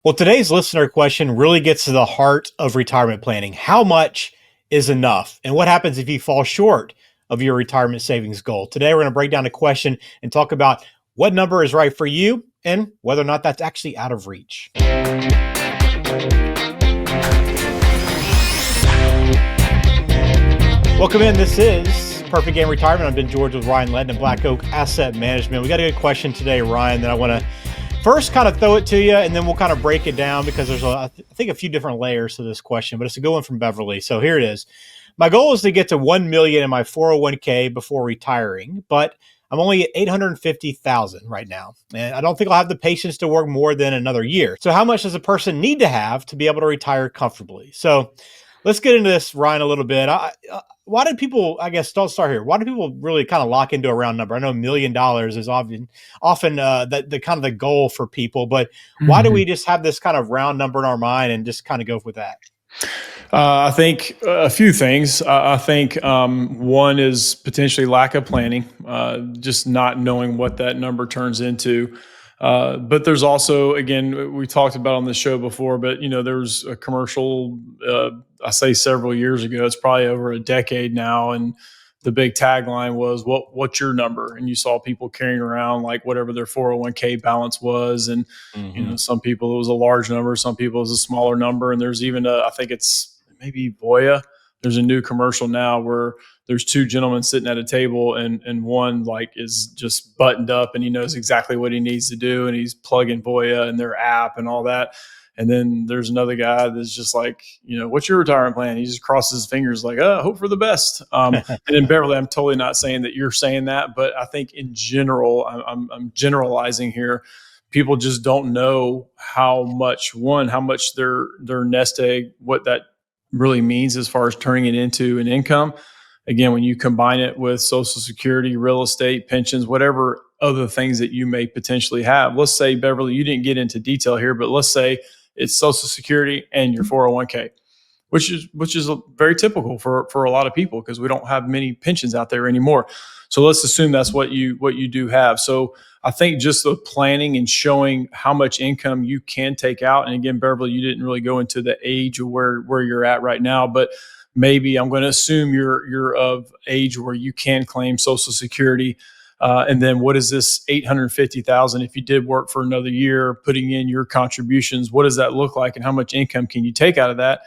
Well, today's listener question really gets to the heart of retirement planning. How much is enough? And what happens if you fall short of your retirement savings goal? Today, we're going to break down the question and talk about what number is right for you and whether or not that's actually out of reach. Welcome in. This is Perfect Game Retirement. I've been George with Ryan Ledden and Black Oak Asset Management. We got a good question today, Ryan, that I want to first kind of throw it to you, and then we'll kind of break it down because there's, I think, a few different layers to this question, but it's a good one from Beverly. So here it is. My goal is to get to 1 million in my 401k before retiring, but I'm only at 850,000 right now. And I don't think I'll have the patience to work more than another year. So how much does a person need to have to be able to retire comfortably? So let's get into this, Ryan, a little bit. Why do people, I guess, don't start here. Why do people really kind of lock into a round number? I know $1 million is often the kind of the goal for people, but why do Mhm. we just have this kind of round number in our mind and just kind of go with that? I think a few things. I think one is potentially lack of planning, just not knowing what that number turns into. But there's also, again, we talked about on the show before, but there's a commercial. I say several years ago. It's probably over a decade now, and the big tagline was what's your number? And you saw people carrying around like whatever their 401k balance was, and Mm-hmm. some people it was a large number, some people it was a smaller number, and there's even I think it's maybe Voya. There's a new commercial now where there's two gentlemen sitting at a table, and one like is just buttoned up and he knows exactly what he needs to do, and he's plugging Voya and their app and all that. And then there's another guy that's just like, what's your retirement plan? He just crosses his fingers like, hope for the best. And in Beverly, I'm totally not saying that you're saying that, but I think in general, I'm generalizing here. People just don't know how much their nest egg, what that really means as far as turning it into an income. Again, when you combine it with Social Security, real estate, pensions, whatever other things that you may potentially have. Let's say, Beverly, you didn't get into detail here, but let's say it's Social Security and your 401k, which is very typical for a lot of people because we don't have many pensions out there anymore. So let's assume that's what you do have. So I think just the planning and showing how much income you can take out. And again, Beverly, you didn't really go into the age of where you're at right now, but maybe I'm going to assume you're of age where you can claim Social Security. And then what is this 850,000 if you did work for another year, putting in your contributions? What does that look like, and how much income can you take out of that?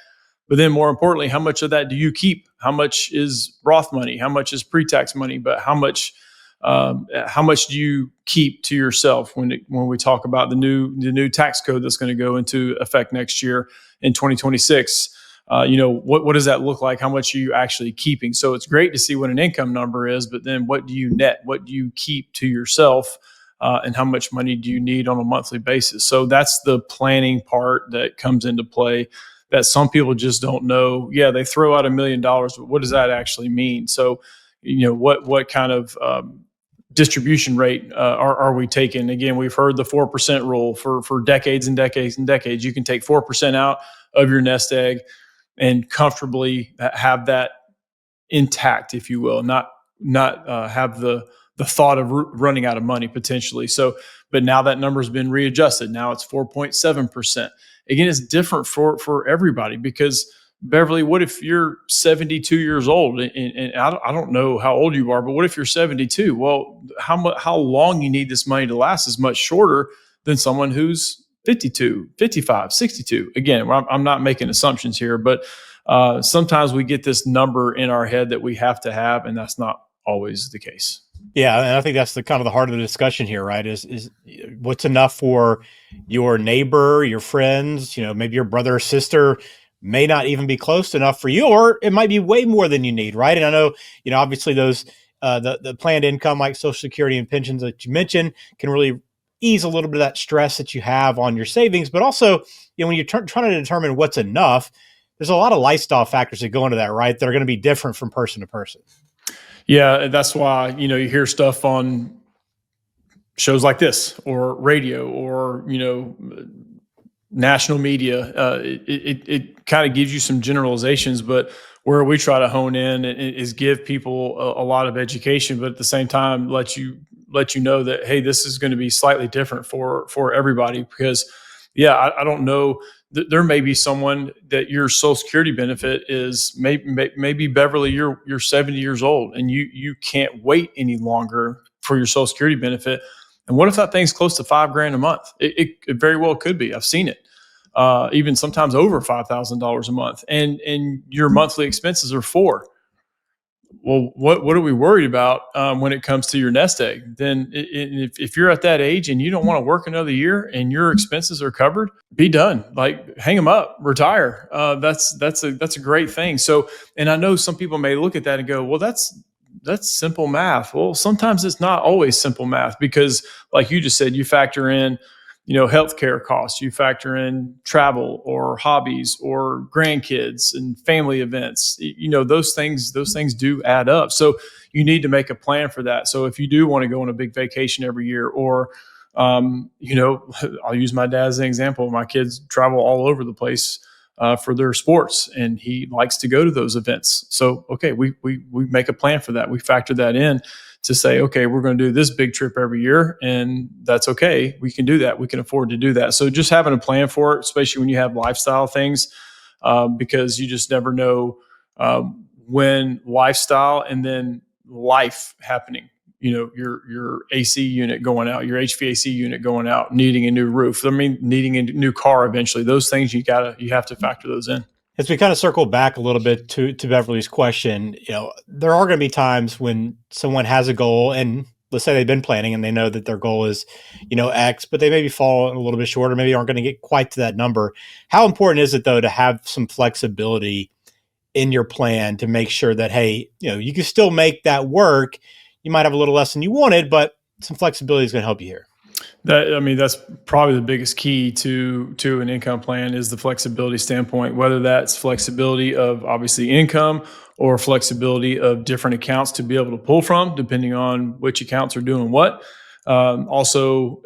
But then more importantly, how much of that do you keep? How much is Roth money? How much is pre-tax money? But how much do you keep to yourself when we talk about the new tax code that's going to go into effect next year in 2026? What does that look like? How much are you actually keeping? So it's great to see what an income number is, but then what do you net? What do you keep to yourself? And how much money do you need on a monthly basis? So that's the planning part that comes into play that some people just don't know. Yeah, they throw out $1 million, but what does that actually mean? So, what kind of distribution rate are we taking? Again, we've heard the 4% rule for decades and decades and decades. You can take 4% out of your nest egg and comfortably have that intact, if you will, not have the thought of running out of money potentially. So, but now that number's been readjusted. Now it's 4.7%. Again, it's different for everybody because Beverly, what if you're 72 years old and I don't know how old you are, but what if you're 72? Well, how long you need this money to last is much shorter than someone who's 52, 55, 62. Again, I'm not making assumptions here, but sometimes we get this number in our head that we have to have, and that's not always the case. Yeah, and I think that's the kind of the heart of the discussion here, right? Is what's enough for your neighbor, your friends, maybe your brother or sister may not even be close enough for you, or it might be way more than you need, right? And I know, obviously those the planned income like Social Security and pensions that you mentioned can really ease a little bit of that stress that you have on your savings, but also, when you're trying to determine what's enough, there's a lot of lifestyle factors that go into that, right? That are going to be different from person to person. Yeah, that's why you hear stuff on shows like this or radio or national media. It kind of gives you some generalizations, but where we try to hone in is give people a lot of education, but at the same time let you know that, hey, this is going to be slightly different for everybody because Yeah, I don't know. There may be someone that your Social Security benefit is maybe Beverly, you're 70 years old and you can't wait any longer for your Social Security benefit. And what if that thing's close to $5,000 a month? It very well could be. I've seen it. Even sometimes over $5,000 a month, and your monthly expenses are four. Well, what are we worried about when it comes to your nest egg? Then, if you're at that age and you don't want to work another year and your expenses are covered, be done. Like, hang them up, retire. That's a great thing. So, and I know some people may look at that and go, well, that's simple math. Well, sometimes it's not always simple math because, like you just said, you factor in healthcare costs, you factor in travel or hobbies or grandkids and family events. Those things do add up. So you need to make a plan for that. So if you do want to go on a big vacation every year, or I'll use my dad as an example. My kids travel all over the place for their sports, and he likes to go to those events. So okay, we make a plan for that. We factor that in to say, okay, we're going to do this big trip every year, and that's okay. We can do that. We can afford to do that. So just having a plan for it, especially when you have lifestyle things, because you just never know when lifestyle and then life happening. Your AC unit going out, your HVAC unit going out, needing a new roof. I mean, needing a new car eventually. Those things you have to factor those in. As we kind of circle back a little bit to Beverly's question, there are going to be times when someone has a goal, and let's say they've been planning and they know that their goal is, X, but they maybe fall a little bit short or maybe aren't going to get quite to that number. How important is it though to have some flexibility in your plan to make sure that, hey, you can still make that work. You might have a little less than you wanted, but some flexibility is going to help you here. That's probably the biggest key to an income plan is the flexibility standpoint, whether that's flexibility of obviously income or flexibility of different accounts to be able to pull from, depending on which accounts are doing what. Also,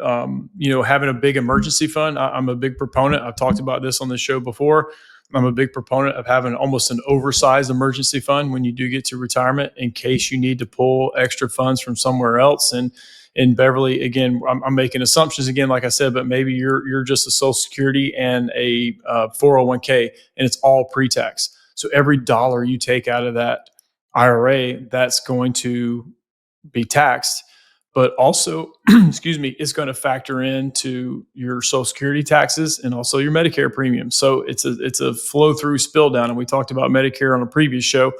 having a big emergency fund. I'm a big proponent. I've talked about this on the show before. I'm a big proponent of having almost an oversized emergency fund when you do get to retirement in case you need to pull extra funds from somewhere else. And in Beverly, again, I'm making assumptions again, like I said, but maybe you're just a Social Security and a 401k, and it's all pre-tax. So every dollar you take out of that IRA, that's going to be taxed, but also, excuse me, it's going to factor into your Social Security taxes and also your Medicare premium. So it's a flow through spill down, and we talked about Medicare on a previous show.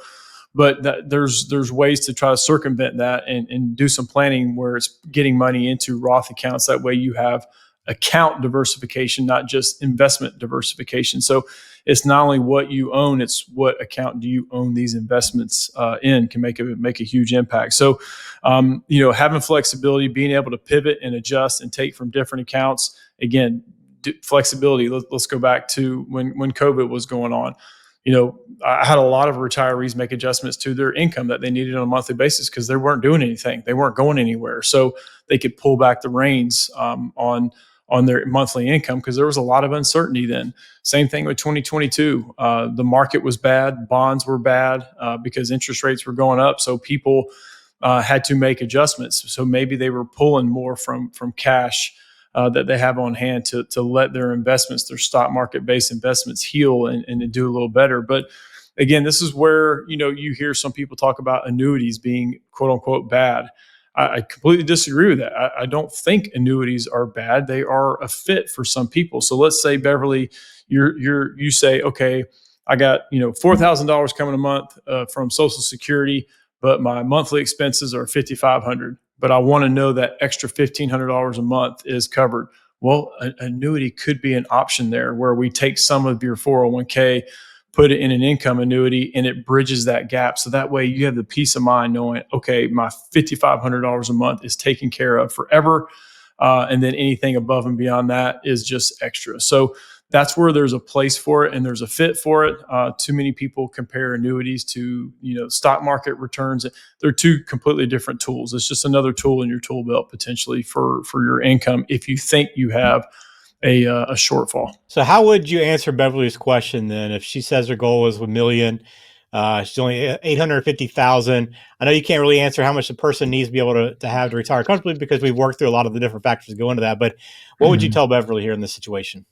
But there's ways to try to circumvent that and do some planning where it's getting money into Roth accounts. That way you have account diversification, not just investment diversification. So it's not only what you own, it's what account do you own these investments in can make a huge impact. So, having flexibility, being able to pivot and adjust and take from different accounts. Again, flexibility. Let's go back to when COVID was going on. I had a lot of retirees make adjustments to their income that they needed on a monthly basis because they weren't doing anything. They weren't going anywhere. So they could pull back the reins on their monthly income because there was a lot of uncertainty then. Same thing with 2022. The market was bad. Bonds were bad because interest rates were going up. So people had to make adjustments. So maybe they were pulling more from cash that they have on hand to let their investments, their stock market based investments heal and do a little better. But again, this is where, you hear some people talk about annuities being quote unquote bad. I completely disagree with that. I don't think annuities are bad. They are a fit for some people. So let's say, Beverly, you say, okay, I got, $4,000 coming a month from Social Security, but my monthly expenses are $5,500. But I want to know that extra $1,500 a month is covered. Well, an annuity could be an option there where we take some of your 401k, put it in an income annuity, and it bridges that gap. So that way you have the peace of mind knowing, okay, my $5,500 a month is taken care of forever. And then anything above and beyond that is just extra. So that's where there's a place for it and there's a fit for it. Too many people compare annuities to, stock market returns. They're two completely different tools. It's just another tool in your tool belt potentially for your income if you think you have a shortfall. So how would you answer Beverly's question then if she says her goal is $1 million? She's only 850,000. I know you can't really answer how much the person needs to be able to have to retire comfortably because we've worked through a lot of the different factors that go into that. But what would you tell Beverly here in this situation?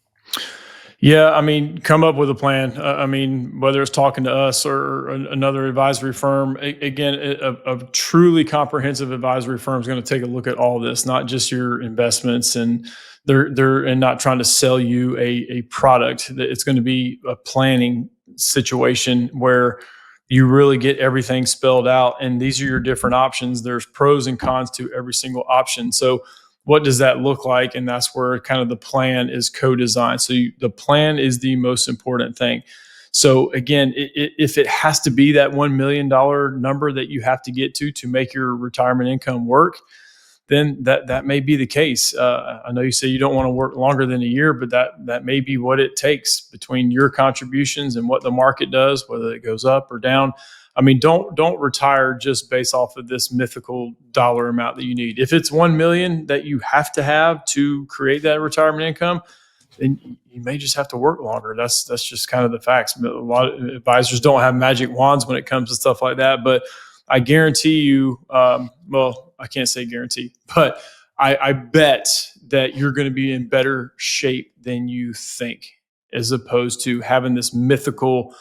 Yeah, I mean, come up with a plan. I mean, whether it's talking to us or another advisory firm, again, a truly comprehensive advisory firm is going to take a look at all this, not just your investments, and they're and not trying to sell you a product. It's going to be a planning situation where you really get everything spelled out, and these are your different options. There's pros and cons to every single option. So what does that look like? And that's where kind of the plan is co-designed. So the plan is the most important thing. So again, if it has to be that $1 million number that you have to get to make your retirement income work, then that may be the case. I know you say you don't want to work longer than a year, but that may be what it takes between your contributions and what the market does, whether it goes up or down. I mean, don't retire just based off of this mythical dollar amount that you need. If it's 1 million that you have to have to create that retirement income, then you may just have to work longer. That's just kind of the facts. A lot of advisors don't have magic wands when it comes to stuff like that, but I guarantee you, well, I can't say guarantee, but I bet that you're going to be in better shape than you think, as opposed to having this mythical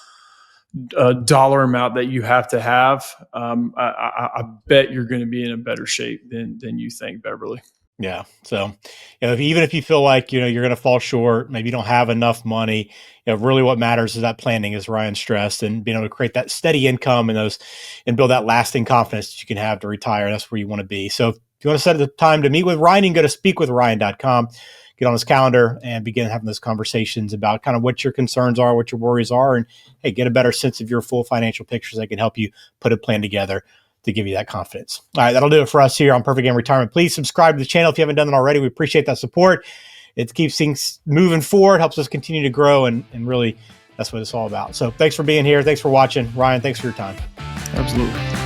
dollar amount that you have to have. I bet you're going to be in a better shape than you think, Beverly. Yeah. So, even if you feel like, you're going to fall short, maybe you don't have enough money, really what matters is that planning, as Ryan stressed, and being able to create that steady income and build that lasting confidence that you can have to retire. That's where you want to be. So if you want to set the time to meet with Ryan, you can go to speakwithryan.com, get on his calendar and begin having those conversations about kind of what your concerns are, what your worries are, and hey, get a better sense of your full financial pictures that can help you put a plan together to give you that confidence. All right, that'll do it for us here on Perfect Game Retirement. Please subscribe to the channel if you haven't done that already. We appreciate that support. It keeps things moving forward, helps us continue to grow, and really that's what it's all about. So thanks for being here. Thanks for watching. Ryan, thanks for your time. Absolutely.